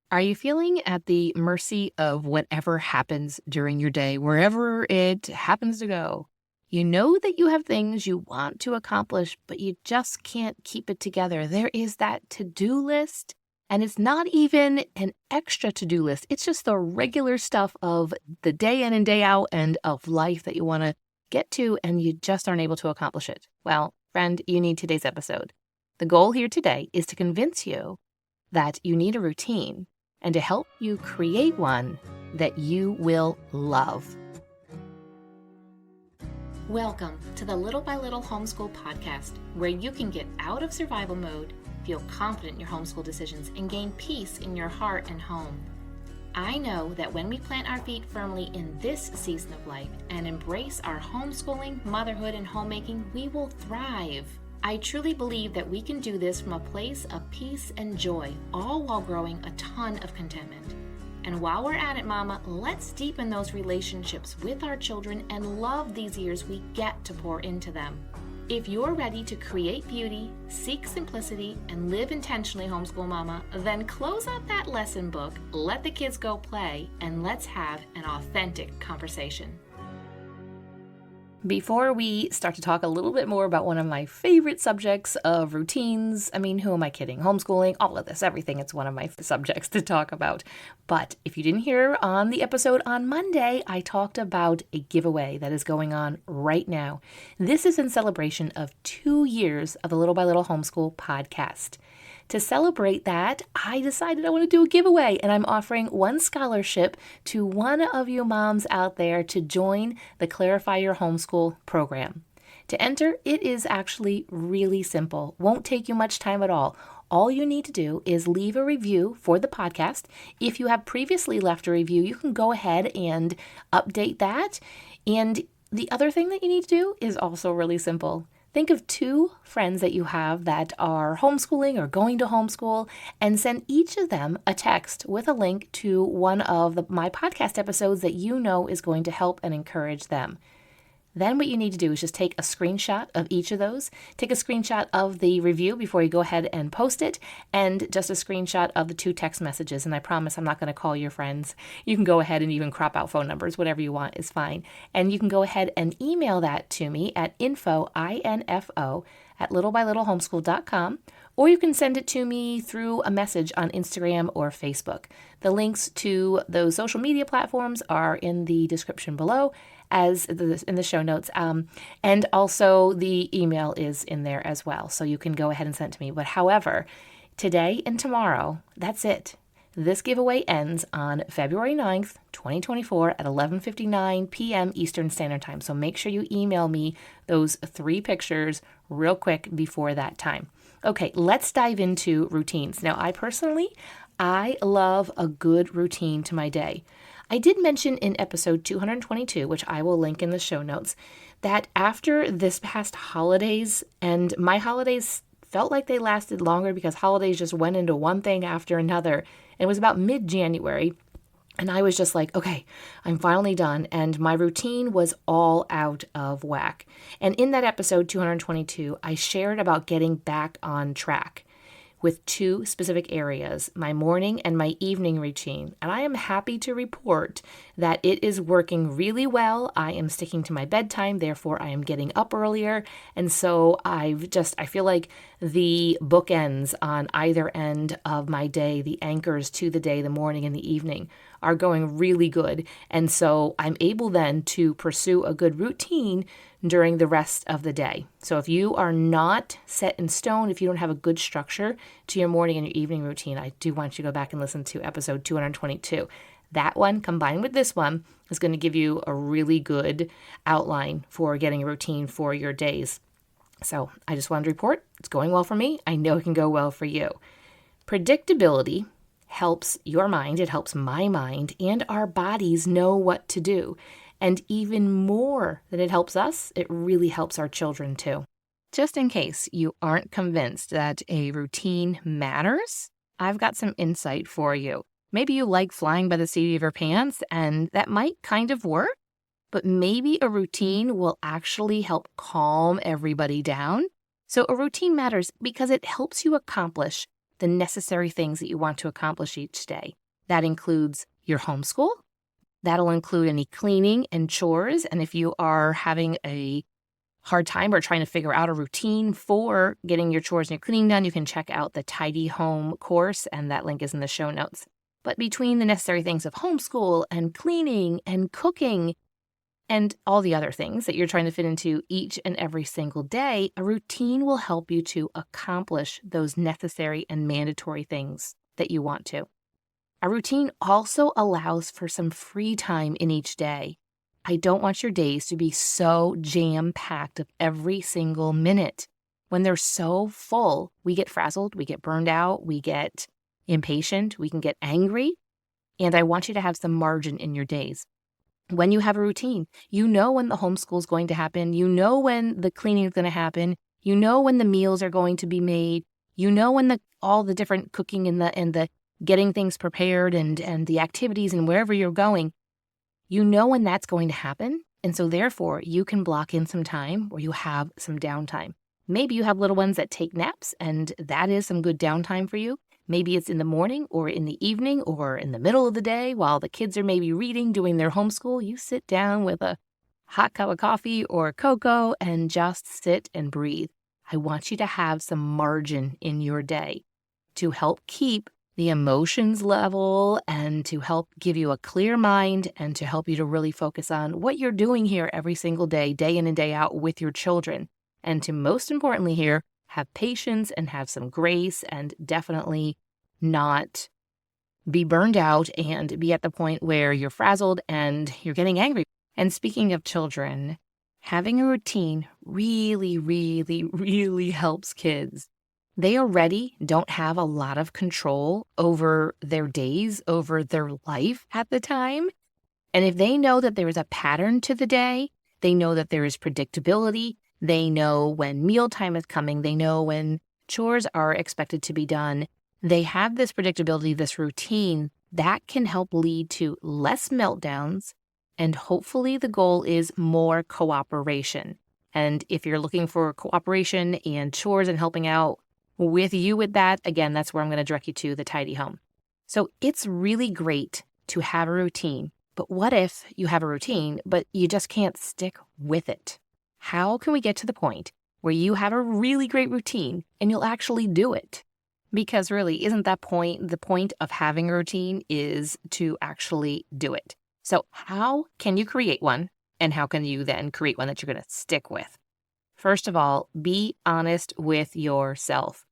Are you feeling at the mercy of whatever happens during your day, wherever it happens to go? You know that you have things you want to accomplish, but you just can't keep it together. There is that to-do list, and it's not even an extra to-do list. It's just the regular stuff of the day in and day out and of life that you want to get to, and you just aren't able to accomplish it. Well, friend, you need today's episode. The goal here today is to convince you that you need a routine and to help you create one that you will love. Welcome to the Little by Little Homeschool podcast, where you can get out of survival mode, feel confident in your homeschool decisions, and gain peace in your heart and home. I know that when we plant our feet firmly in this season of life and embrace our homeschooling, motherhood, and homemaking, we will thrive. I truly believe that we can do this from a place of peace and joy, all while growing a ton of contentment. And while we're at it, Mama, let's deepen those relationships with our children and love these years we get to pour into them. If you're ready to create beauty, seek simplicity, and live intentionally, homeschool mama, then close up that lesson book, let the kids go play, and let's have an authentic conversation. Before we start to talk a little bit more about one of my favorite subjects of routines, I mean, who am I kidding? Homeschooling, all of this, everything. It's one of my subjects to talk about. But if you didn't hear on the episode on Monday, I talked about a giveaway that is going on right now. This is in celebration of 2 years of the Little by Little Homeschool podcast. To celebrate that, I decided I want to do a giveaway, and I'm offering one scholarship to one of you moms out there to join the Clarify Your Homeschool program. To enter, it is actually really simple. Won't take you much time at all. All you need to do is leave a review for the podcast. If you have previously left a review, you can go ahead and update that. And the other thing that you need to do is also really simple. Think of 2 friends that you have that are homeschooling or going to homeschool, and send each of them a text with a link to one of my podcast episodes that you know is going to help and encourage them. Then what you need to do is just take a screenshot of each of those. Take a screenshot of the review before you go ahead and post it, and just a screenshot of the 2 text messages. And I promise I'm not going to call your friends. You can go ahead and even crop out phone numbers. Whatever you want is fine. And you can go ahead and email that to me at info, I-N-F-O, at littlebylittlehomeschool.com, or you can send it to me through a message on Instagram or Facebook. The links to those social media platforms are in the description below, as in the show notes, and also the email is in there as well, so you can go ahead and send it to me. But however, today and tomorrow, that's it. This giveaway ends on February 9th, 2024 at 11:59 p.m. Eastern Standard Time. So make sure you email me those 3 pictures real quick before that time. Okay, let's dive into routines. Now, I love a good routine to my day. I did mention in episode 222, which I will link in the show notes, that after this past holidays, and my holidays felt like they lasted longer because holidays just went into one thing after another. It was about mid-January, and I was just like, okay, I'm finally done, and my routine was all out of whack. And in that episode 222, I shared about getting back on track with 2 specific areas, my morning and my evening routine. And I am happy to report that it is working really well. I am sticking to my bedtime, therefore I am getting up earlier. And so I feel like the bookends on either end of my day, the anchors to the day, the morning and the evening, are going really good. And so I'm able then to pursue a good routine during the rest of the day. So if you are not set in stone, if you don't have a good structure to your morning and your evening routine, I do want you to go back and listen to episode 222. That one combined with this one is going to give you a really good outline for getting a routine for your days. So I just wanted to report it's going well for me. I know it can go well for you. Predictability helps your mind, it helps my mind, and our bodies know what to do. And even more than it helps us, it really helps our children too. Just in case you aren't convinced that a routine matters, I've got some insight for you. Maybe you like flying by the seat of your pants, and that might kind of work, but maybe a routine will actually help calm everybody down. So a routine matters because it helps you accomplish the necessary things that you want to accomplish each day. That includes your homeschool. That'll include any cleaning and chores. And if you are having a hard time or trying to figure out a routine for getting your chores and your cleaning done, you can check out the Tidy Home course, and that link is in the show notes. But between the necessary things of homeschool and cleaning and cooking and all the other things that you're trying to fit into each and every single day, a routine will help you to accomplish those necessary and mandatory things that you want to. A routine also allows for some free time in each day. I don't want your days to be so jam-packed of every single minute. When they're so full, we get frazzled, we get burned out, we get impatient, we can get angry, and I want you to have some margin in your days. When you have a routine, you know when the homeschool is going to happen, you know when the cleaning is going to happen, you know when the meals are going to be made, you know when all the different cooking and the getting things prepared and the activities and wherever you're going, you know when that's going to happen. And so therefore, you can block in some time where you have some downtime. Maybe you have little ones that take naps, and that is some good downtime for you. Maybe it's in the morning or in the evening or in the middle of the day while the kids are maybe reading, doing their homeschool. You sit down with a hot cup of coffee or cocoa and just sit and breathe. I want you to have some margin in your day to help keep the emotions level and to help give you a clear mind and to help you to really focus on what you're doing here every single day, day in and day out with your children. And to most importantly here, have patience and have some grace and definitely not be burned out and be at the point where you're frazzled and you're getting angry. And speaking of children, having a routine really, really, really helps kids. They already don't have a lot of control over their days, over their life at the time. And if they know that there is a pattern to the day, they know that there is predictability, they know when mealtime is coming, they know when chores are expected to be done. They have this predictability, this routine that can help lead to less meltdowns. And hopefully the goal is more cooperation. And if you're looking for cooperation and chores and helping out with you with that, again, that's where I'm going to direct you to the Tidy Home. So it's really great to have a routine. But what if you have a routine, but you just can't stick with it? How can we get to the point where you have a really great routine and you'll actually do it? Because really, isn't that the point of having a routine is to actually do it. So how can you create one? And how can you then create one that you're going to stick with? First of all, be honest with yourself.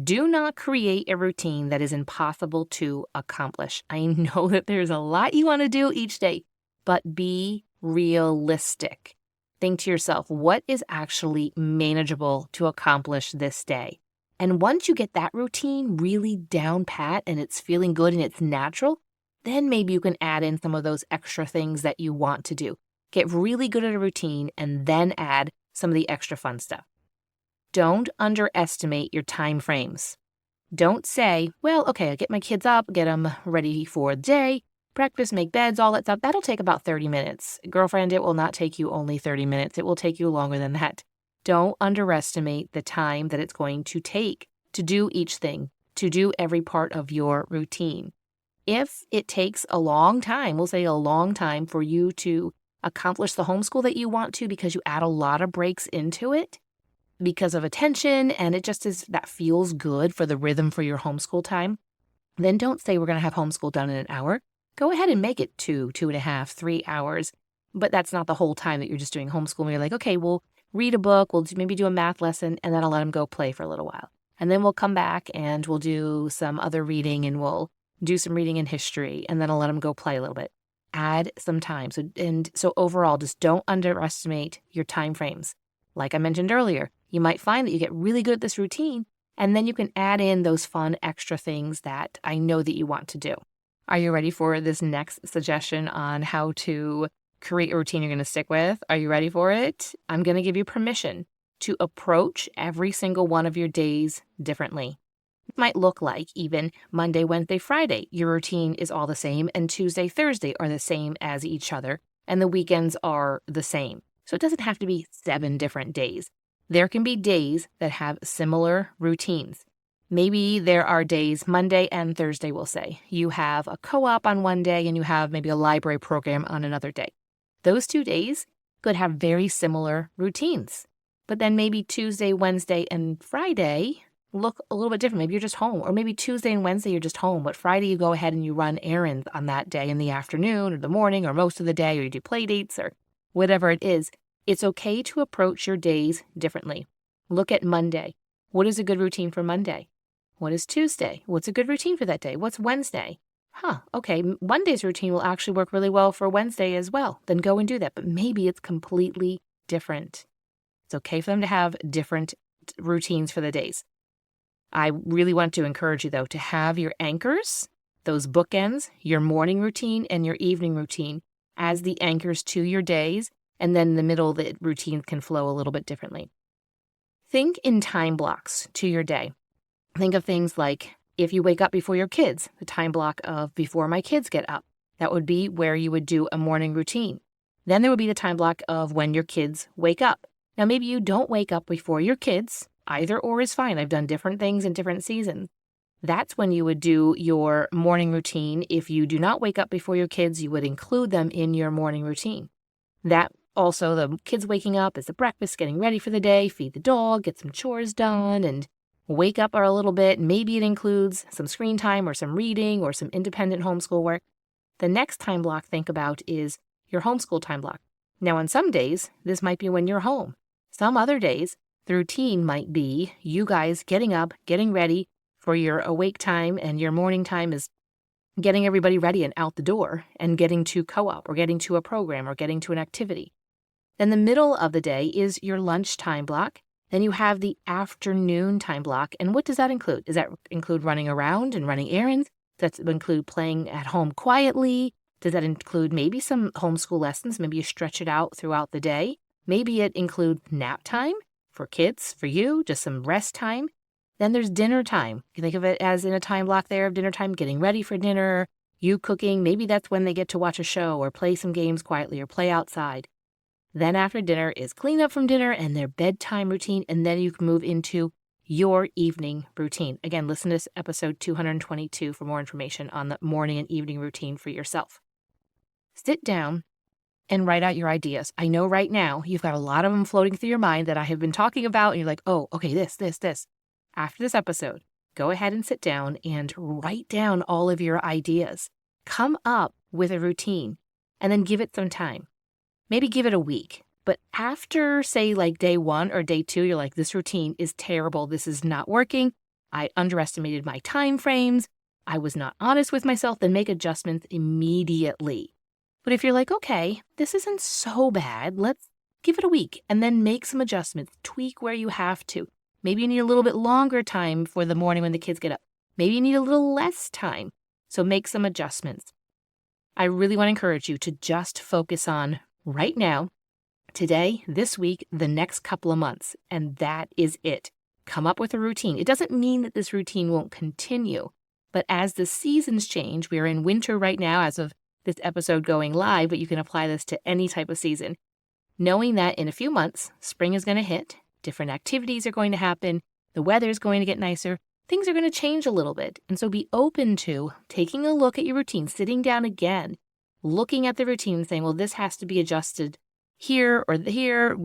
Do not create a routine that is impossible to accomplish. I know that there's a lot you want to do each day, but be realistic. Think to yourself, what is actually manageable to accomplish this day? And once you get that routine really down pat and it's feeling good and it's natural, then maybe you can add in some of those extra things that you want to do. Get really good at a routine and then add some of the extra fun stuff. Don't underestimate your time frames. Don't say, well, okay, I get my kids up, get them ready for the day, breakfast, make beds, all that stuff. That'll take about 30 minutes. Girlfriend, it will not take you only 30 minutes. It will take you longer than that. Don't underestimate the time that it's going to take to do each thing, to do every part of your routine. If it takes a long time, we'll say a long time for you to accomplish the homeschool that you want to because you add a lot of breaks into it because of attention and it just is that feels good for the rhythm for your homeschool time, then don't say we're going to have homeschool done in an hour. Go ahead and make it 2.5, 3 hours. But that's not the whole time that you're just doing homeschool. You're like, okay, we'll read a book, we'll maybe do a math lesson, and then I'll let them go play for a little while. And then we'll come back and we'll do some other reading and we'll do some reading in history, and then I'll let them go play a little bit. Add some time. So overall, just don't underestimate your time frames. Like I mentioned earlier, you might find that you get really good at this routine, and then you can add in those fun extra things that I know that you want to do. Are you ready for this next suggestion on how to create a routine you're going to stick with? Are you ready for it? I'm going to give you permission to approach every single one of your days differently. It might look like even Monday, Wednesday, Friday, your routine is all the same, and Tuesday, Thursday are the same as each other, and the weekends are the same. So it doesn't have to be 7 different days. There can be days that have similar routines. Maybe there are days, Monday and Thursday, we'll say. You have a co-op on one day and you have maybe a library program on another day. Those 2 days could have very similar routines. But then maybe Tuesday, Wednesday, and Friday look a little bit different. Maybe you're just home. Or maybe Tuesday and Wednesday you're just home. But Friday you go ahead and you run errands on that day in the afternoon or the morning or most of the day, or you do play dates or whatever it is. It's okay to approach your days differently. Look at Monday. What is a good routine for Monday? What is Tuesday? What's a good routine for that day? What's Wednesday? Okay, Monday's routine will actually work really well for Wednesday as well. Then go and do that. But maybe it's completely different. It's okay for them to have different routines for the days. I really want to encourage you, though, to have your anchors, those bookends, your morning routine and your evening routine as the anchors to your days. And then in the middle, the routine can flow a little bit differently. Think in time blocks to your day. Think of things like if you wake up before your kids, the time block of before my kids get up. That would be where you would do a morning routine. Then there would be the time block of when your kids wake up. Now, maybe you don't wake up before your kids. Either or is fine. I've done different things in different seasons. That's when you would do your morning routine. If you do not wake up before your kids, you would include them in your morning routine. That also, the kids waking up is the breakfast, getting ready for the day, feed the dog, get some chores done, and wake up a little bit. Maybe it includes some screen time or some reading or some independent homeschool work. The next time block think about is your homeschool time block. Now, on some days, this might be when you're home. Some other days, the routine might be you guys getting up, getting ready for your awake time, and your morning time is getting everybody ready and out the door and getting to co-op or getting to a program or getting to an activity. Then the middle of the day is your lunch time block. Then you have the afternoon time block. And what does that include? Does that include running around and running errands? Does that include playing at home quietly? Does that include maybe some homeschool lessons? Maybe you stretch it out throughout the day. Maybe it includes nap time for kids, for you, just some rest time. Then there's dinner time. You think of it as in a time block there of dinner time, getting ready for dinner, you cooking. Maybe that's when they get to watch a show or play some games quietly or play outside. Then after dinner is cleanup from dinner and their bedtime routine, and then you can move into your evening routine. Again, listen to episode 222 for more information on the morning and evening routine for yourself. Sit down and write out your ideas. I know right now you've got a lot of them floating through your mind that I have been talking about, and you're like, oh, okay, this. After this episode, go ahead and sit down and write down all of your ideas. Come up with a routine and then give it some time. Maybe give it a week. But after, say, like day 1 or day 2, you're like, this routine is terrible. This is not working. I underestimated my time frames. I was not honest with myself. Then make adjustments immediately. But if you're like, okay, this isn't so bad, let's give it a week and then make some adjustments. Tweak where you have to. Maybe you need a little bit longer time for the morning when the kids get up. Maybe you need a little less time. So make some adjustments. I really want to encourage you to just focus on right now, today, this week, the next couple of months, and that is it. Come up with a routine. It doesn't mean that this routine won't continue, but as the seasons change, we are in winter right now as of this episode going live, but you can apply this to any type of season. Knowing that in a few months, spring is going to hit, different activities are going to happen, the weather is going to get nicer, things are going to change a little bit. And so be open to taking a look at your routine, sitting down again, looking at the routine and saying, well, this has to be adjusted here or here.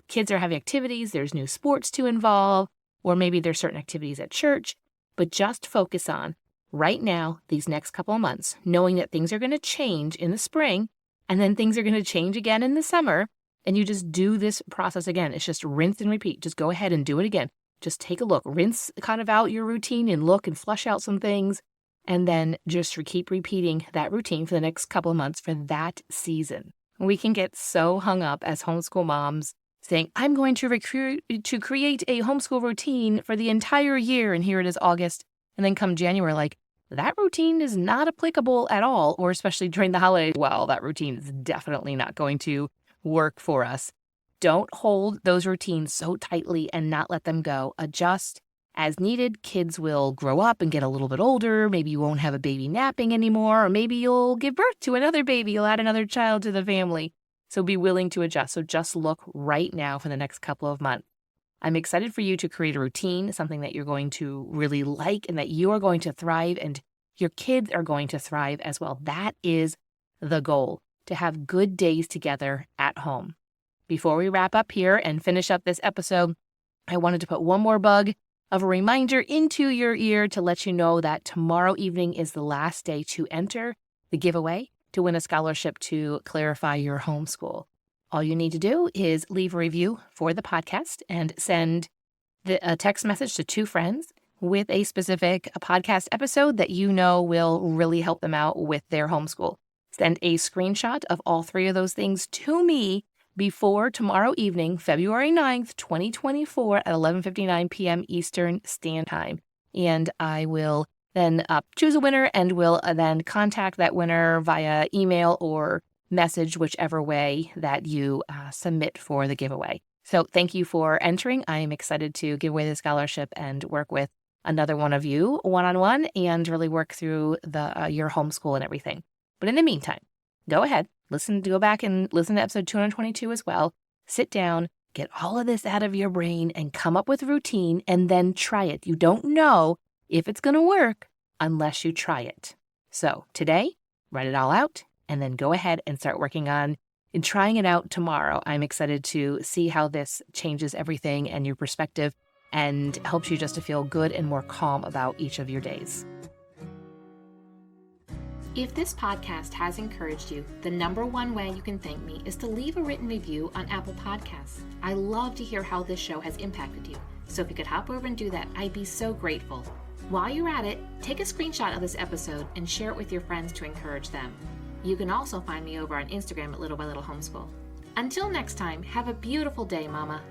Kids are having activities, there's new sports to involve, or maybe there's certain activities at church, but just focus on right now, these next couple of months, knowing that things are going to change in the spring and then things are going to change again in the summer. And you just do this process again. It's just rinse and repeat. Just go ahead and do it again. Just take a look, rinse kind of out your routine and look and flush out some things. And then just keep repeating that routine for the next couple of months for that season. We can get so hung up as homeschool moms saying, I'm going to create a homeschool routine for the entire year. And here it is August. And then come January, like, that routine is not applicable at all, or especially during the holidays. Well, that routine is definitely not going to work for us. Don't hold those routines so tightly and not let them go. Adjust as needed. Kids will grow up and get a little bit older. Maybe you won't have a baby napping anymore, or maybe you'll give birth to another baby. You'll add another child to the family. So be willing to adjust. So just look right now for the next couple of months. I'm excited for you to create a routine, something that you're going to really like and that you are going to thrive and your kids are going to thrive as well. That is the goal, to have good days together at home. Before we wrap up here and finish up this episode, I wanted to put one more bug of a reminder into your ear to let you know that tomorrow evening is the last day to enter the giveaway to win a scholarship to Clarify Your Homeschool. All you need to do is leave a review for the podcast and send a text message to 2 friends with a specific podcast episode that you know will really help them out with their homeschool. Send a screenshot of all 3 of those things to me before tomorrow evening, February 9th, 2024 at 11:59 p.m. Eastern Standard Time. And I will then choose a winner and will then contact that winner via email or message, whichever way that you submit for the giveaway. So thank you for entering. I am excited to give away the scholarship and work with another one of you one-on-one and really work through your homeschool and everything. But in the meantime, go ahead, go back and listen to episode 222 as well. Sit down, get all of this out of your brain and come up with a routine and then try it. You don't know if it's going to work unless you try it. So today, write it all out and then go ahead and start working on and trying it out tomorrow. I'm excited to see how this changes everything and your perspective and helps you just to feel good and more calm about each of your days. If this podcast has encouraged you, the number one way you can thank me is to leave a written review on Apple Podcasts. I love to hear how this show has impacted you. So if you could hop over and do that, I'd be so grateful. While you're at it, take a screenshot of this episode and share it with your friends to encourage them. You can also find me over on Instagram at Little by Little Homeschool. Until next time, have a beautiful day, Mama.